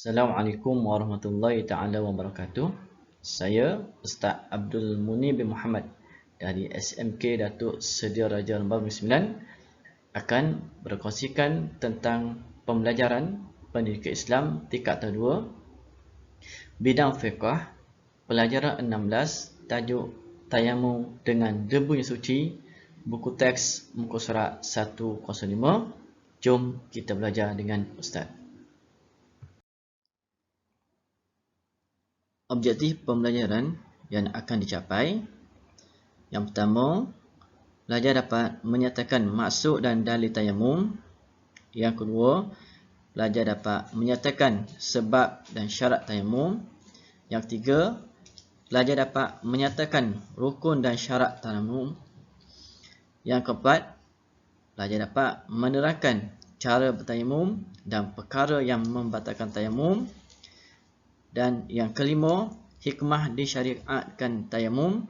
Assalamualaikum warahmatullahi taala wabarakatuh. Saya Ustaz Abdul Munir bin Muhammad dari SMK Datuk Sedia Raja Lembah 9 akan berkongsikan tentang pembelajaran pendidikan Islam tingkat kedua bidang fiqh, pelajaran 16, tajuk Tayamum dengan debu yang suci, buku teks muka surat 105. Jom kita belajar dengan Ustaz. Objektif pembelajaran yang akan dicapai. Yang pertama, pelajar dapat menyatakan maksud dan dalil tayamum. Yang kedua, pelajar dapat menyatakan sebab dan syarat tayamum. Yang ketiga, pelajar dapat menyatakan rukun dan syarat tayamum. Yang keempat, pelajar dapat menerangkan cara bertayamum dan perkara yang membatalkan tayamum. Dan yang kelima, hikmah disyariatkan tayamum.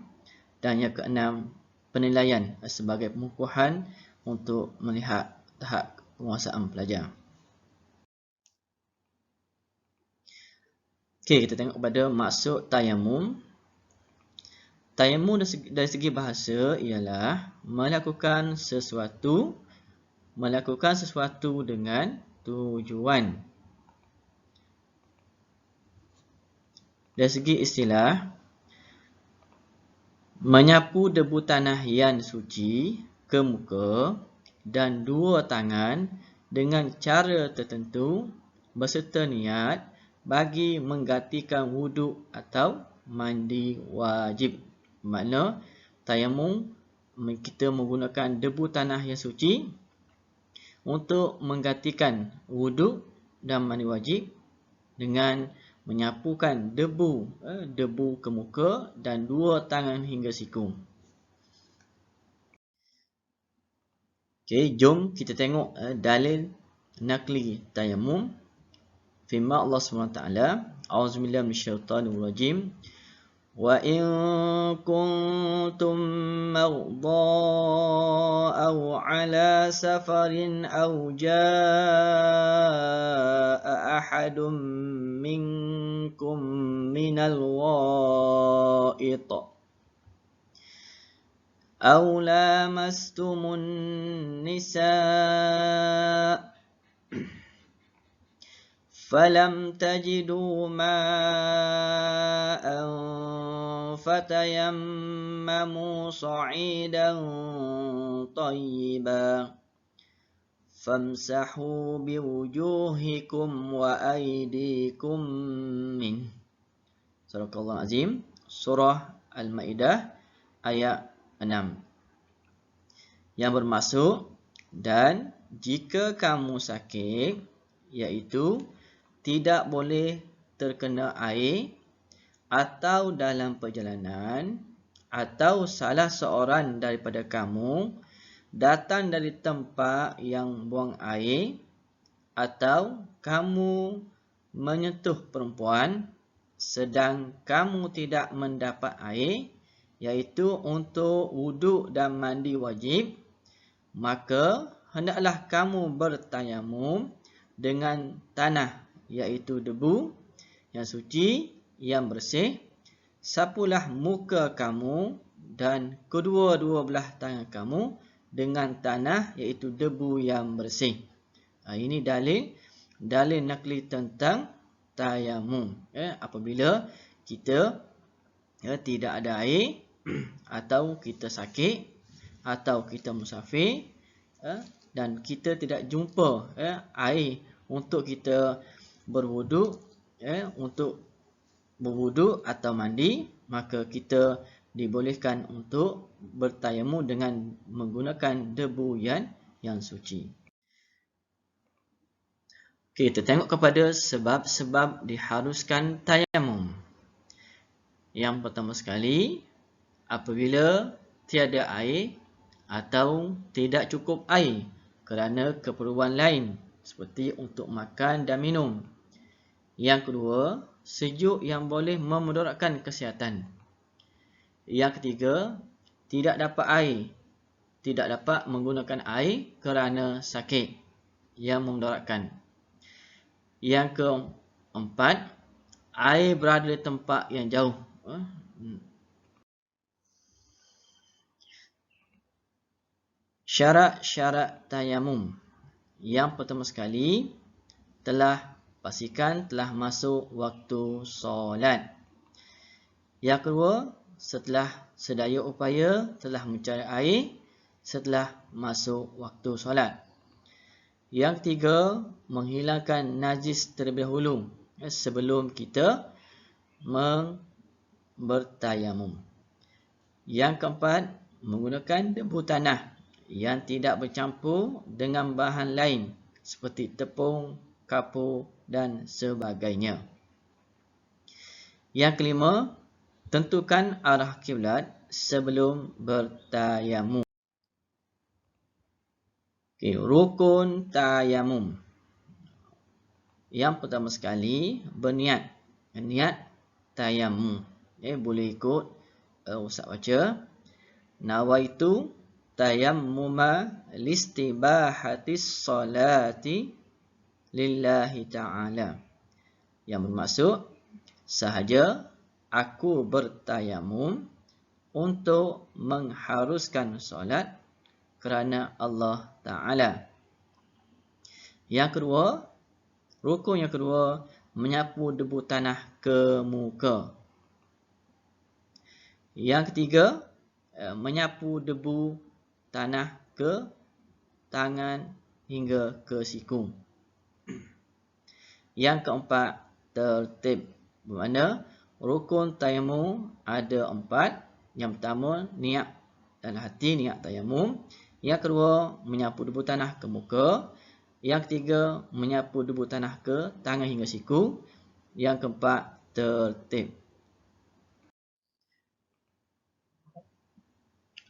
Dan yang keenam, penilaian sebagai pengukuhan untuk melihat tahap penguasaan pelajar. Okey, kita tengok pada maksud tayamum. Tayamum dari segi bahasa ialah melakukan sesuatu dengan tujuan. Dari segi istilah, menyapu debu tanah yang suci ke muka dan dua tangan dengan cara tertentu berserta niat bagi menggantikan wuduk atau mandi wajib. Makna tayamum, kita menggunakan debu tanah yang suci untuk menggantikan wuduk dan mandi wajib dengan menyapukan debu ke muka dan dua tangan hingga siku. Okey, jom kita tengok dalil nakli tayamum. Firman Allah SWT, A'udzubillahi minasyaitanirrajim. Wa in kuntum maghdaa aw ala safarin aw jaa ahadun minkum minal gha'it aw lamastumun nisaa فَلَمْ تَجِدُوا مَاءً فَتَيَمَّمُوا صَعِيدًا طَيِّبًا فَامْسَحُوا بِوُجُوهِكُمْ وَأَيْدِيكُمْ مِنْهُ. Sadaqallahul Azim. Surah Al-Maidah ayat 6. Yang bermaksud, dan jika kamu sakit, iaitu tidak boleh terkena air atau dalam perjalanan, atau salah seorang daripada kamu datang dari tempat yang buang air, atau kamu menyentuh perempuan sedang kamu tidak mendapat air, iaitu untuk wuduk dan mandi wajib, maka hendaklah kamu bertayamum dengan tanah, iaitu debu yang suci, yang bersih. Sapulah muka kamu dan kedua-dua belah tangan kamu dengan tanah, iaitu debu yang bersih. Ini dalil nakli tentang tayamum. Apabila kita tidak ada air, atau kita sakit, atau kita musafir, dan kita tidak jumpa air untuk kita berwuduk, untuk berwuduk atau mandi, maka kita dibolehkan untuk bertayamum dengan menggunakan debu yang suci. Okey, kita tengok kepada sebab-sebab diharuskan tayamum. Yang pertama sekali, apabila tiada air atau tidak cukup air kerana keperluan lain seperti untuk makan dan minum. Yang kedua, sejuk yang boleh memudaratkan kesihatan. Yang ketiga, tidak dapat menggunakan air kerana sakit yang memudaratkan. Yang 4. Air berada di tempat yang jauh. Syarat-syarat tayamum. Yang pertama sekali, pastikan telah masuk waktu solat. Yang kedua, setelah sedaya upaya telah mencari air setelah masuk waktu solat. Yang ketiga, menghilangkan najis terlebih dahulu sebelum kita bertayamum. Yang keempat, menggunakan debu tanah yang tidak bercampur dengan bahan lain seperti tepung, kapur dan sebagainya. Yang kelima, tentukan arah kiblat sebelum bertayamum. Rukun tayamum. Yang pertama sekali, berniat. Niat tayamum. Boleh ikut Ustaz baca. Nawaitu tayammuma listibahatis salati lillahi ta'ala. Yang bermaksud, sahaja aku bertayamum untuk mengharuskan solat kerana Allah Ta'ala. Yang kedua, rukun yang kedua, menyapu debu tanah ke muka. Yang ketiga, menyapu debu tanah ke tangan hingga ke siku. Yang keempat, tertib. Bermakna, rukun tayamum ada 4. Yang pertama, niat dalam hati, niat tayamum. Yang kedua, menyapu debu tanah ke muka. Yang ketiga, menyapu debu tanah ke tangan hingga siku. Yang keempat, tertib.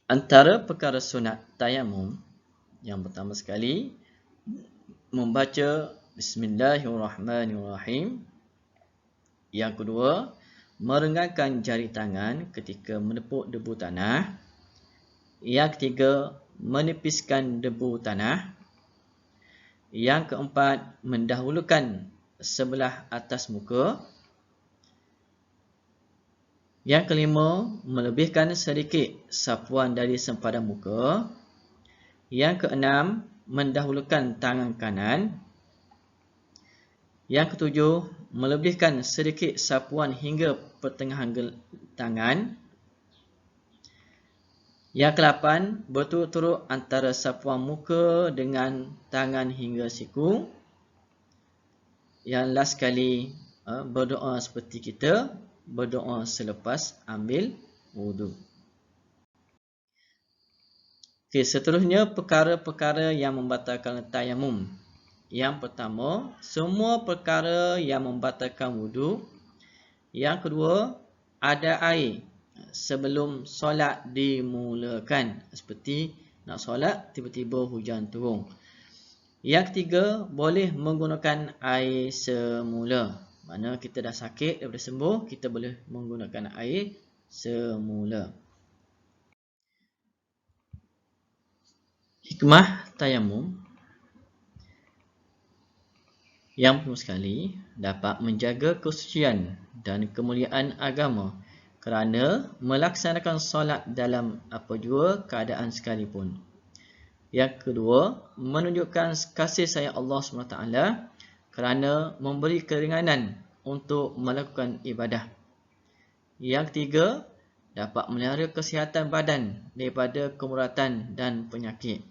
Antara perkara sunat tayamum, yang pertama sekali, membaca Bismillahirrahmanirrahim. Yang kedua, merenggangkan jari tangan ketika menepuk debu tanah. Yang ketiga, menipiskan debu tanah. Yang keempat, mendahulukan sebelah atas muka. Yang kelima, melebihkan sedikit sapuan dari sempadan muka. Yang keenam, mendahulukan tangan kanan. Yang ketujuh, melebihkan sedikit sapuan hingga pertengahan tangan. Yang ke-8, berturut-turut antara sapuan muka dengan tangan hingga siku. Yang last sekali, berdoa seperti kita berdoa selepas ambil wudu. Seterusnya, perkara-perkara yang membatalkan tayamum. Yang pertama, semua perkara yang membatalkan wudu. Yang kedua, ada air sebelum solat dimulakan. Seperti nak solat, tiba-tiba hujan turun. Yang ketiga, boleh menggunakan air semula. Mana kita dah sakit, daripada sembuh, kita boleh menggunakan air semula. Hikmah tayamum. Yang pertama sekali, dapat menjaga kesucian dan kemuliaan agama kerana melaksanakan solat dalam apa jua keadaan sekalipun. Yang kedua, menunjukkan kasih sayang Allah SWT kerana memberi keringanan untuk melakukan ibadah. Yang ketiga, dapat melihara kesihatan badan daripada kemuratan dan penyakit.